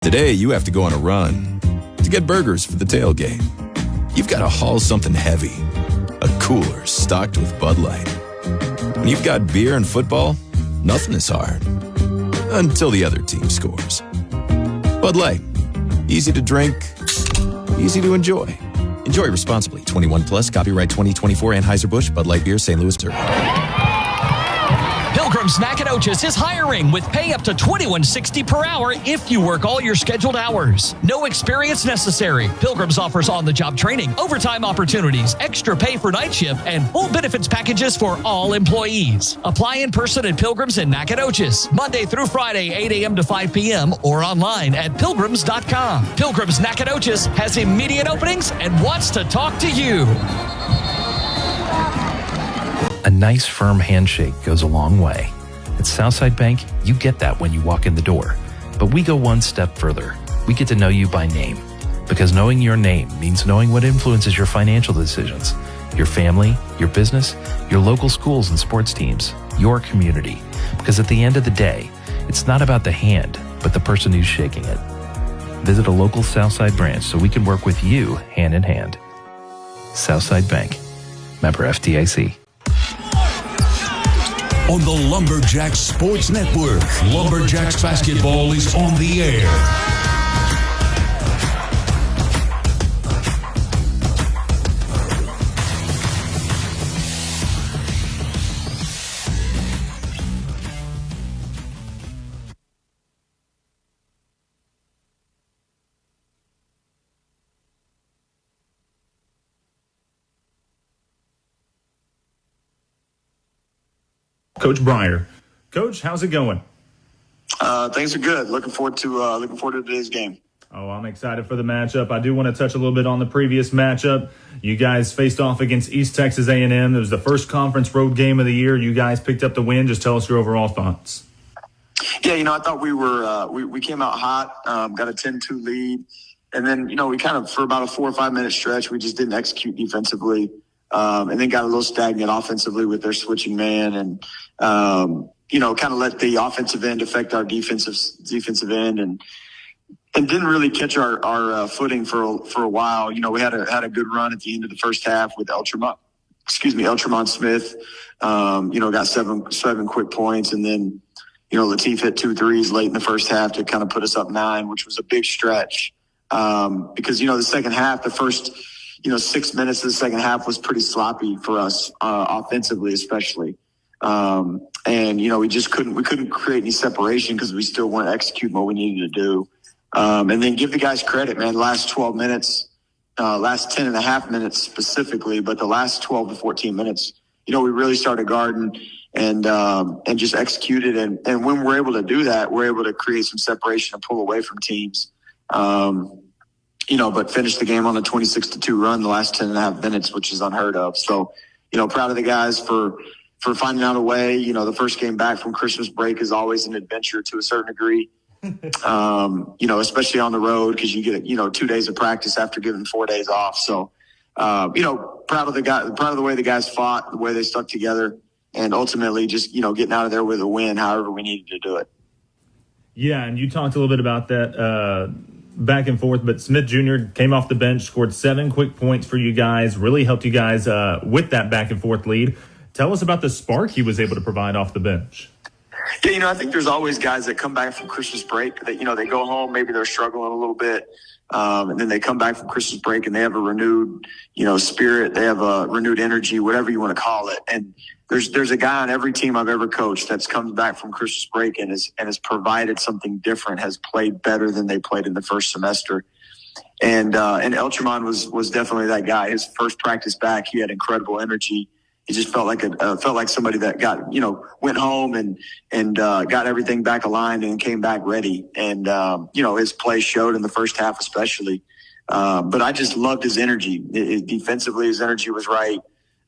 Today, you have to go on a run to get burgers for the tailgate. You've got to haul something heavy, a cooler stocked with Bud Light. When you've got beer and football, nothing is hard. Until the other team scores. Bud Light. Easy to drink, easy to enjoy. Enjoy responsibly. 21 plus, copyright 2024 Anheuser-Busch, Bud Light Beer, St. Louis, Missouri. Pilgrim's Nacogdoches is hiring with pay up to $21.60 per hour if you work all your scheduled hours. No experience necessary. Pilgrim's offers on-the-job training, overtime opportunities, extra pay for night shift, and full benefits packages for all employees. Apply in person at Pilgrim's in Nacogdoches, Monday through Friday, 8 a.m. to 5 p.m. or online at pilgrims.com. Pilgrim's Nacogdoches has immediate openings and wants to talk to you. A nice, firm handshake goes a long way. At Southside Bank, you get that when you walk in the door. But we go one step further. We get to know you by name. Because knowing your name means knowing what influences your financial decisions, your family, your business, your local schools and sports teams, your community. Because at the end of the day, it's not about the hand, but the person who's shaking it. Visit a local Southside branch so we can work with you hand in hand. Southside Bank. Member FDIC. On the Lumberjack Sports Network, Lumberjacks basketball is on the air. Coach Breyer. Coach, how's it going? Things are good. Looking forward to today's game. Oh, I'm excited for the matchup. I do want to touch a little bit on the previous matchup. You guys faced off against East Texas A&M. It was the first conference road game of the year. You guys picked up the win. Just tell us your overall thoughts. Yeah, I thought we came out hot, got a 10-2 lead. And then, we kind of, for about a 4 or 5 minute stretch, we just didn't execute defensively. And then got a little stagnant offensively with their switching man and, kind of let the offensive end affect our defensive end and didn't really catch our footing for a while. We had a good run at the end of the first half with Eltramont Smith, got seven quick points. And then, Latif hit 2 threes late in the first half to kind of put us up 9, which was a big stretch. Because, the second half, the first, 6 minutes of the second half was pretty sloppy for us, offensively, especially. And, we couldn't create any separation because we still weren't executing what we needed to do. And then give the guys credit, man. The last 12 minutes, last 10 and a half minutes specifically, but the last 12 to 14 minutes, we really started guarding and just executed. And when we're able to do that, we're able to create some separation and pull away from teams. But finished the game on a 26-2 run the last 10 and a half minutes, which is unheard of. So, proud of the guys for finding out a way. The first game back from Christmas break is always an adventure to a certain degree. Especially on the road because you get, 2 days of practice after giving 4 days off. So, proud of the way the guys fought, the way they stuck together, and ultimately just, getting out of there with a win, however we needed to do it. Yeah, and you talked a little bit about that back and forth, but Smith Jr. came off the bench, scored 7 quick points for you guys, really helped you guys with that back and forth lead. Tell us about the spark he was able to provide off the bench. Yeah, I think there's always guys that come back from Christmas break that, they go home, maybe they're struggling a little bit. And then they come back from Christmas break and they have a renewed, spirit. They have a renewed energy, whatever you want to call it. And there's a guy on every team I've ever coached that's come back from Christmas break and has provided something different, has played better than they played in the first semester. And Eltramont was definitely that guy. His first practice back, he had incredible energy. He just felt like somebody that got, went home and got everything back aligned and came back ready. And, his play showed in the first half, especially. But I just loved his energy. Defensively, his energy was right.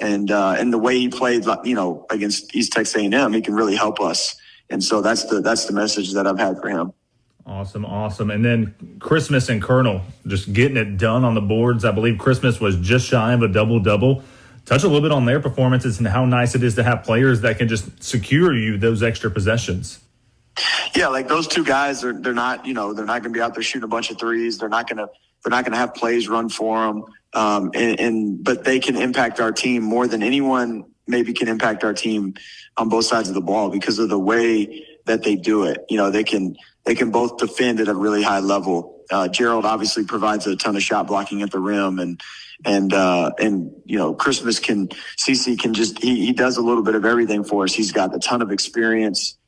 And the way he played, against East Texas A&M, he can really help us. And so that's the message that I've had for him. Awesome. And then Christmas and Colonel just getting it done on the boards. I believe Christmas was just shy of a double-double. Touch a little bit on their performances and how nice it is to have players that can just secure you those extra possessions. Yeah, like those two guys, they're not going to be out there shooting a bunch of threes. They're not going to have plays run for them. But they can impact our team more than anyone maybe can impact our team on both sides of the ball because of the way that they do it. They can both defend at a really high level. Gerald obviously provides a ton of shot blocking at the rim, and CC can he does a little bit of everything for us. He's got a ton of experience.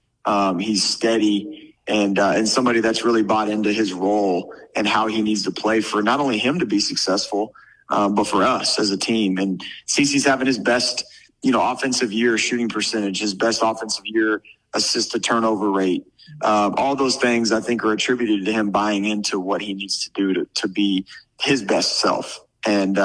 He's steady and somebody that's really bought into his role and how he needs to play for not only him to be successful, but for us as a team. And CC's having his best, offensive year shooting percentage, his best offensive year assist to turnover rate. All those things I think are attributed to him buying into what he needs to do to be his best self. And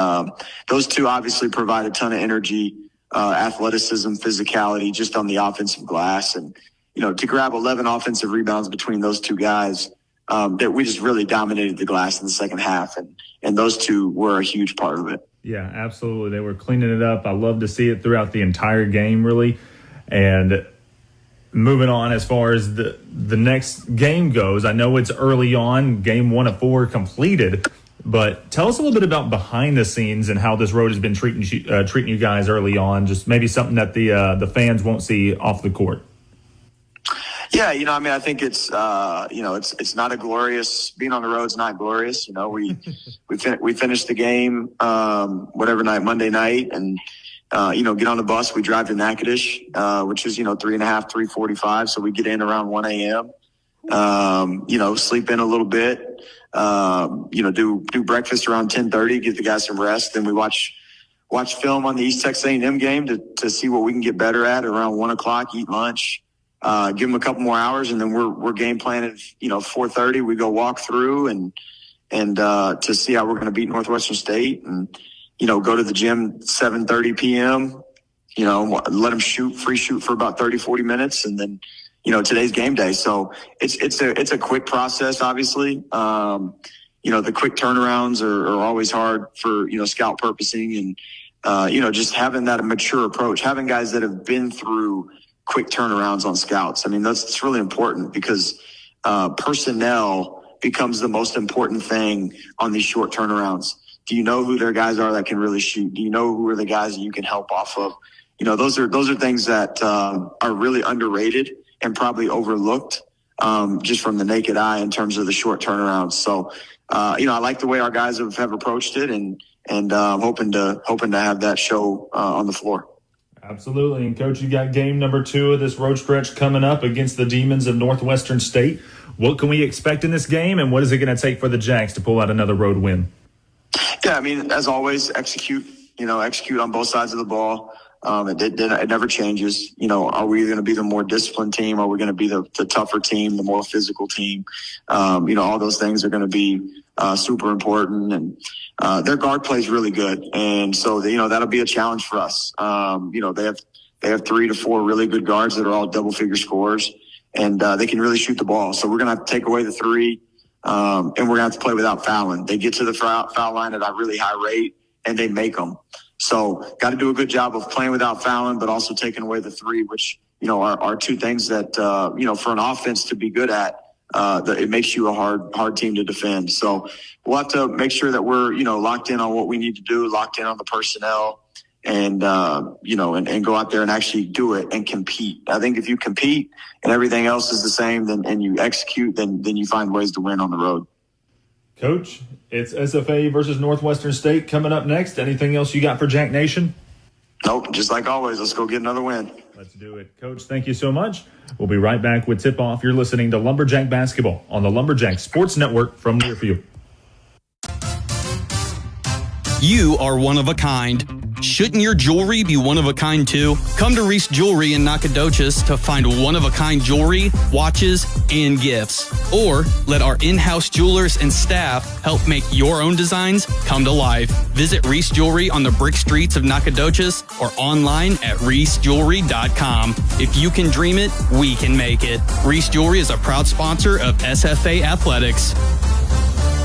those two obviously provide a ton of energy, athleticism, physicality just on the offensive glass. And, to grab 11 offensive rebounds between those two guys, that we just really dominated the glass in the second half. And those two were a huge part of it. Yeah, absolutely. They were cleaning it up. I love to see it throughout the entire game, really. And moving on as far as the next game goes, I know it's early on, game 1 of 4 completed, but tell us a little bit about behind the scenes and how this road has been treating you guys early on, just maybe something that the fans won't see off the court. Yeah, I think it's it's not a glorious, being on the road's not glorious. We finished the game, whatever night, Monday night, and, get on the bus. We drive to Natchitoches, which is, 3:45. So we get in around 1 a.m., sleep in a little bit, do breakfast around 10:30, give the guys some rest. Then we watch film on the East Texas A&M game to see what we can get better at around 1 o'clock, eat lunch. Give them a couple more hours, and then we're game planning. 4:30 we go walk through and to see how we're going to beat Northwestern State, and go to the gym 7:30 p.m. Let them free shoot for about 30-40 minutes, and then today's game day. So it's a quick process, obviously. The quick turnarounds are always hard for scout purposing, and just having that mature approach, having guys that have been through quick turnarounds on scouts. I mean, that's really important because personnel becomes the most important thing on these short turnarounds. Do you know who their guys are that can really shoot? Do you know who are the guys that you can help off of? Those are things that are really underrated and probably overlooked just from the naked eye in terms of the short turnarounds. So, I like the way our guys have approached it, and hoping to have that show on the floor. Absolutely. And, Coach, you got game number 2 of this road stretch coming up against the Demons of Northwestern State. What can we expect in this game, and what is it going to take for the Jacks to pull out another road win? Yeah, as always, execute on both sides of the ball. It never changes. Are we going to be the more disciplined team? Are we going to be the tougher team, the more physical team? All those things are going to be super important. And their guard play is really good. And so, that'll be a challenge for us. They have 3 to 4 really good guards that are all double-figure scorers, and they can really shoot the ball. So we're going to have to take away the 3, and we're going to have to play without fouling. They get to the foul line at a really high rate, and they make them. So got to do a good job of playing without fouling, but also taking away the 3, which, are 2 things that, for an offense to be good at, that it makes you a hard team to defend. So we'll have to make sure that we're, locked in on what we need to do, locked in on the personnel, and go out there and actually do it and compete. I think if you compete and everything else is the same, and you execute, then you find ways to win on the road. Coach, it's SFA versus Northwestern State coming up next. Anything else you got for Jack Nation? Nope, just like always. Let's go get another win. Let's do it. Coach, thank you so much. We'll be right back with tip-off. You're listening to Lumberjack Basketball on the Lumberjack Sports Network from Learfield. You are one of a kind. Shouldn't your jewelry be one of a kind too? Come to Reese Jewelry in Nacogdoches to find one of a kind jewelry, watches, and gifts. Or let our in-house jewelers and staff help make your own designs come to life. Visit Reese Jewelry on the brick streets of Nacogdoches or online at reesejewelry.com. If you can dream it, we can make it. Reese Jewelry is a proud sponsor of SFA Athletics.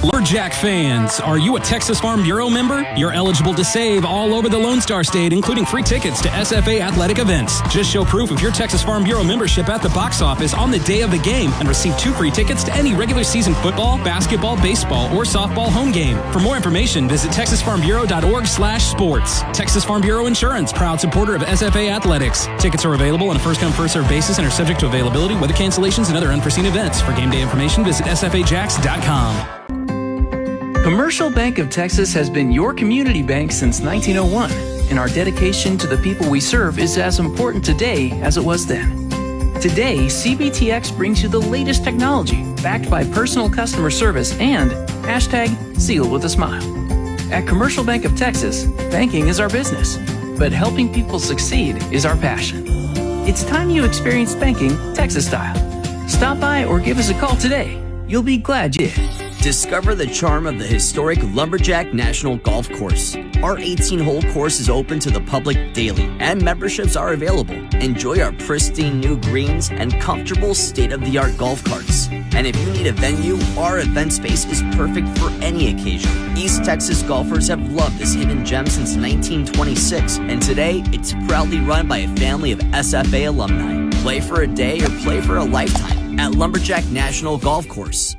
Lumberjack fans, are you a Texas Farm Bureau member? You're eligible to save all over the Lone Star State, including free tickets to SFA athletic events. Just show proof of your Texas Farm Bureau membership at the box office on the day of the game and receive 2 free tickets to any regular season football, basketball, baseball, or softball home game. For more information, visit texasfarmbureau.org/sports. Texas Farm Bureau Insurance, proud supporter of SFA athletics. Tickets are available on a first-come, first-served basis and are subject to availability, weather cancellations, and other unforeseen events. For game day information, visit sfajax.com. Commercial Bank of Texas has been your community bank since 1901, and our dedication to the people we serve is as important today as it was then. Today, CBTX brings you the latest technology backed by personal customer service and #Seal with a smile. At Commercial Bank of Texas, banking is our business, but helping people succeed is our passion. It's time you experienced banking Texas style. Stop by or give us a call today. You'll be glad you did. Discover the charm of the historic Lumberjack National Golf Course. Our 18-hole course is open to the public daily, and memberships are available. Enjoy our pristine new greens and comfortable state-of-the-art golf carts. And if you need a venue, our event space is perfect for any occasion. East Texas golfers have loved this hidden gem since 1926, and today it's proudly run by a family of SFA alumni. Play for a day or play for a lifetime at Lumberjack National Golf Course.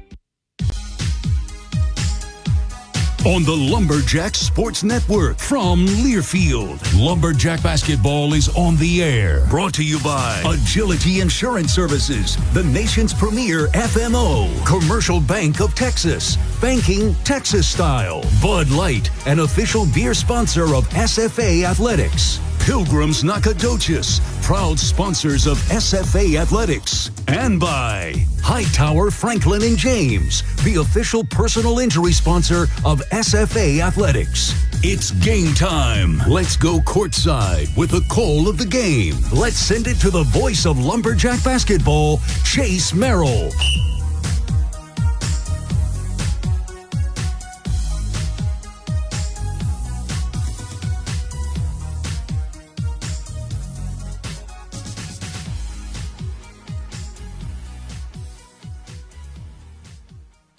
On the Lumberjack Sports Network from Learfield, Lumberjack basketball is on the air. Brought to you by Agility Insurance Services, the nation's premier FMO, Commercial Bank of Texas, banking Texas style, Bud Light, an official beer sponsor of SFA Athletics. Pilgrims Nacogdoches, proud sponsors of SFA Athletics. And by Hightower, Franklin and James, the official personal injury sponsor of SFA Athletics. It's game time. Let's go courtside with the call of the game. Let's send it to the voice of Lumberjack basketball, Chase Merrill.